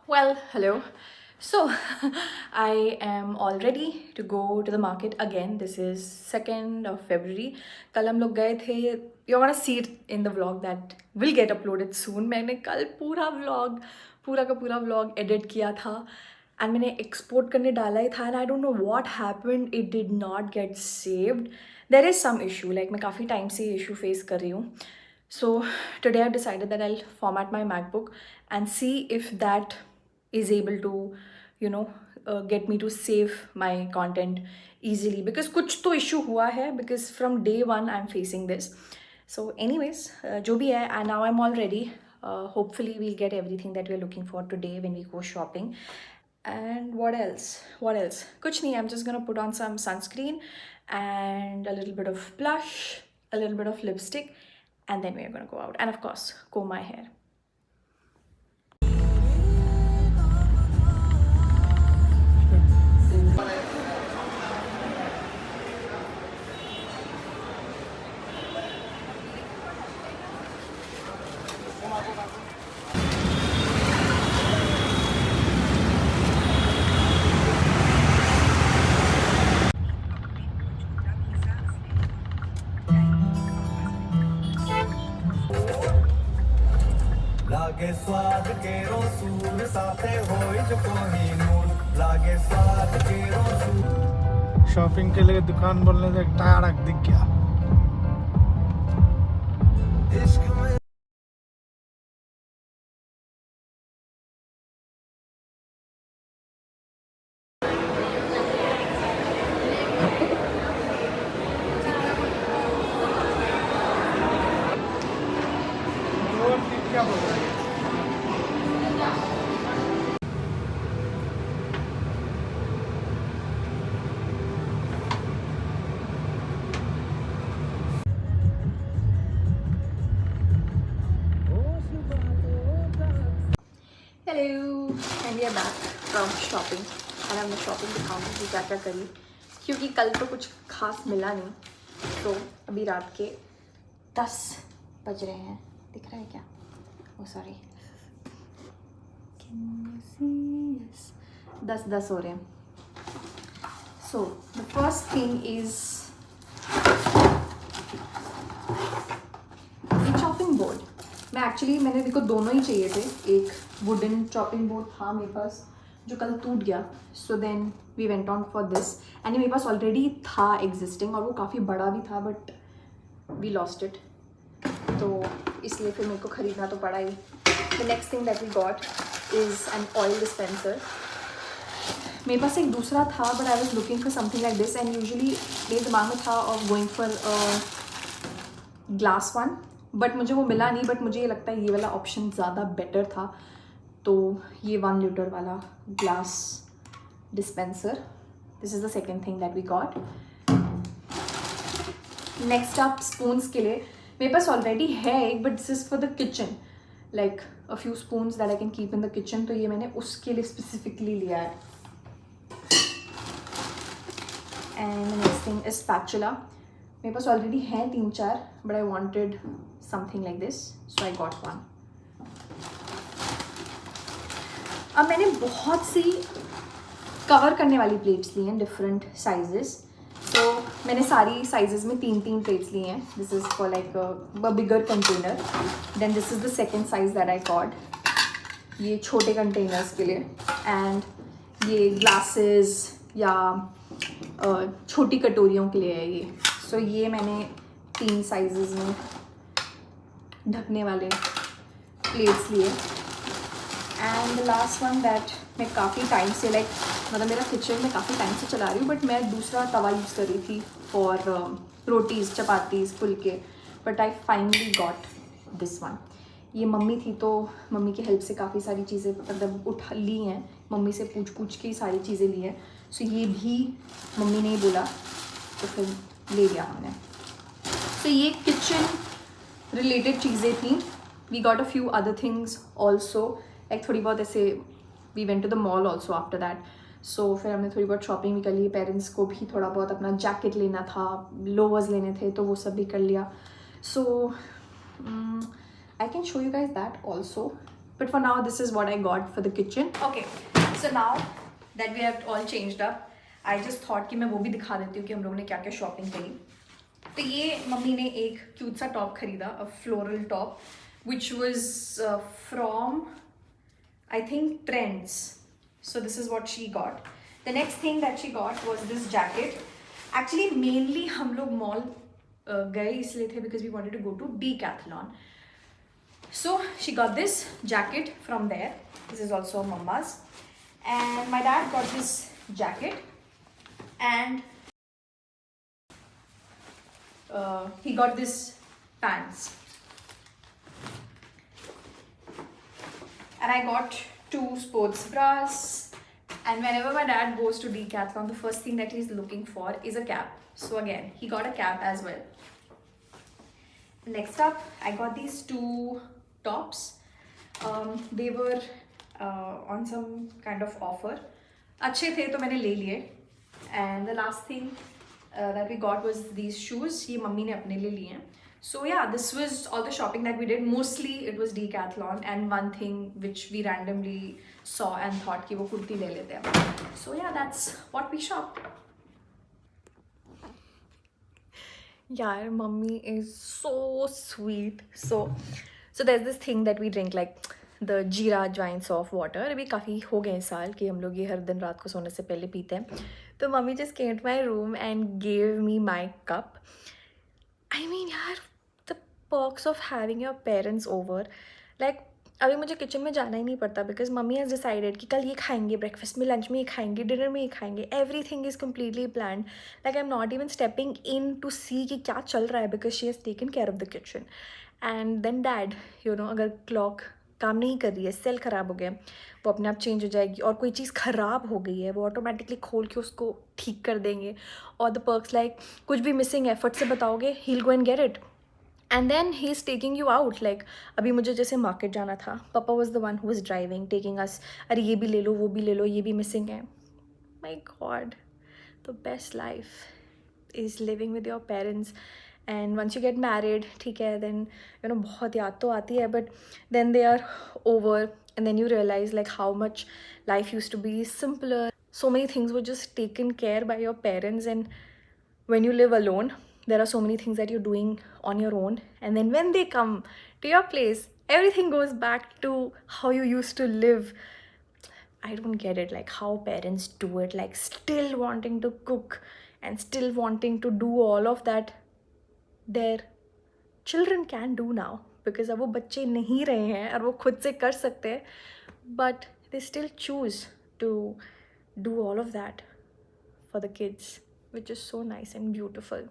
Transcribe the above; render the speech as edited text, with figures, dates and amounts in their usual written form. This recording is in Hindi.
Well, hello. So, I am all ready to go to the market again. This is 2nd of February. कल हम लोग गए थे. You're gonna see it in the vlog that will get uploaded soon. मैंने कल पूरा का पूरा vlog edit किया था and मैंने export करने डाला ही था and I don't know what happened. It did not get saved. There is some issue. Like मैं काफ़ी time से ये issue face कर रही हूँ. So today I've decided that I'll format my MacBook and see if that is able to you know get me to save my content easily because कुछ तो issue हुआ है because from day one I'm facing this. So anyways, जो भी है and now I'm all ready. Hopefully we'll get everything that we're looking for today when we go shopping. And what else kuch nahi, I'm just gonna put on some sunscreen and a little bit of blush, a little bit of lipstick, and then we're gonna go out and of course comb my hair. लागे स्वाद के रोसूल साथे होई जो कोहिनूर लागे स्वाद के रोसूल शॉपिंग के लिए दुकान बोलने से टाड़क दिख गया इश्क में क्या बोल रहा है Hello, and we are back from shopping. And I'm shopping दिखाऊंगी कि क्या क्या करी क्योंकि कल तो कुछ खास मिला नहीं. तो अभी रात के 10 बज रहे हैं. दिख रहा है क्या? ओ सॉरी, 10 हो रहे हैं. So the first thing is chopping board. मैंने देखो दोनों ही चाहिए थे. एक वुडन चॉपिंग बोर्ड था मेरे पास जो कल टूट गया. So then we went on for this and ये मेरे पास ऑलरेडी था एग्जिस्टिंग और वो काफ़ी बड़ा भी था बट वी लॉस्ट इट. तो इसलिए फिर मेरे को ख़रीदना तो पड़ा ही. The next thing that we got is an oil dispenser. मेरे पास एक दूसरा था but I was looking for something like this and usually मेरे दिमाग में था of going for glass one but मुझे वो मिला नहीं. बट मुझे ये लगता है ये वाला ऑप्शन ज़्यादा बेटर था. तो ये 1 लीटर वाला glass dispenser. This is the second thing that we got. Next आप स्पून्स के लिए मेरे पास ऑलरेडी है एक but this is for the kitchen like a few spoons that I can keep in the kitchen. तो ये मैंने उसके लिए स्पेसिफिकली लिया है. And next thing is spatula. मेरे पास ऑलरेडी है 3-4 but I wanted something like this so I got one. अब मैंने बहुत सी कवर करने वाली प्लेट्स ली हैं डिफरेंट साइजेस. सो मैंने सारी साइजेस में 3-3 प्लेट्स ली हैं. This is for like a bigger container. Then this is the second size that I got. ये छोटे कंटेनर्स के लिए एंड ये ग्लासेस या छोटी कटोरियों के लिए है ये. सो ये मैंने 3 साइजेस में ढकने वाले प्लेट्स लिए. And the last one that मैं काफ़ी टाइम से मतलब मेरा किचन में काफ़ी टाइम से चला रही हूँ बट मैं दूसरा तवा यूज़ कर रही थी फॉर रोटीज़ चपातीज़ फुलके. But I finally got this one. ये मम्मी थी तो मम्मी की हेल्प से काफ़ी सारी चीज़ें मतलब उठा ली हैं. मम्मी से पूछ के सारी चीज़ें ली हैं. सो ये भी मम्मी ने ही बोला तो फिर ले लिया हमने. सो ये किचन रिलेटेड चीज़ें थी. We got a few other things also like थोड़ी बहुत ऐसे. We went to the mall also after that. So फिर हमने थोड़ी बहुत शॉपिंग भी कर ली. पेरेंट्स को भी थोड़ा बहुत अपना जैकेट लेना था, लोअर्स लेने थे तो वो सब भी कर लिया. So I can show you guys that also. But for now, this is what I got for the kitchen. Okay, so now that we have all changed up, I just thought कि मैं वो भी दिखा देती हूँ कि हम लोगों ने क्या क्या शॉपिंग करी. तो ये मम्मी ने एक क्यूट सा टॉप खरीदा, a floral top, which was from I think Trends. So this is what she got. The next thing that she got was this jacket. Actually mainly हम लोग mall गए इसलिए थे because we wanted to go to Decathlon. So she got this jacket from there. This is also Mama's. And my dad got this jacket. And he got this pants. And I got 2 sports bras. And whenever my dad goes to Decathlon, the first thing that he's looking for is a cap. So again, he got a cap as well. Next up, I got these 2 tops. They were on some kind of offer. अच्छे थे तो मैंने ले लिए. And the last thing that we got was these shoes. ये मम्मी ने अपने लिए लिए हैं. So yeah, this was all the shopping that we did. Mostly it was Decathlon, and one thing which we randomly saw and thought कि वो कुर्ती ले लेते हैं. So yeah, that's what we shopped. यार mummy is so sweet. So there's this thing that we drink, like the जीरा अजवाइन सॉफ्ट वाटर. अभी काफ़ी हो गए साल कि हम लोग ये हर दिन रात को सोने से पहले पीते हैं. तो mummy just came to my room and gave me my cup. I mean यार, the perks of having your parents over. Like अभी मुझे किचन में जाना ही नहीं पड़ता बिकॉज मम्मी हैज़ डिसाइडेड कि कल ये खाएंगे, ब्रेकफास्ट में, लंच में ये खाएंगे, डिनर में ये खाएंगे. Everything is completely planned. Like I am not even stepping in to see कि क्या चल रहा है because she has taken care of the kitchen. And then dad, you know, अगर क्लॉक काम नहीं कर रही है, सेल ख़राब हो गया, वो अपने आप चेंज हो जाएगी. और कोई चीज़ ख़राब हो गई है, वो ऑटोमेटिकली खोल के उसको ठीक कर देंगे. और द पर्क्स लाइक कुछ भी मिसिंग है, फट से बताओगे, he will go and get it. And then he is taking you out. Like अभी मुझे जैसे मार्केट जाना था, पापा was the one who is driving, taking us. अरे ये भी ले लो, वो भी ले लो, ये भी मिसिंग है. My god, the best life is living with your parents. And once you get married, ठीक है, देन यू नो बहुत याद तो आती है, but then they are over and then you realise like how much life used to be simpler. So many things were just taken care by your parents, and when you live alone, there are so many things that you're doing on your own, and then when they come to your place, everything goes back to how you used to live. I don't get it, like how parents do it, like still wanting to cook and still wanting to do all of that their children can do now, because अब वो बच्चे नहीं रहे हैं और वो खुद से कर सकते हैं, but they still choose to do all of that for the kids, which is so nice and beautiful.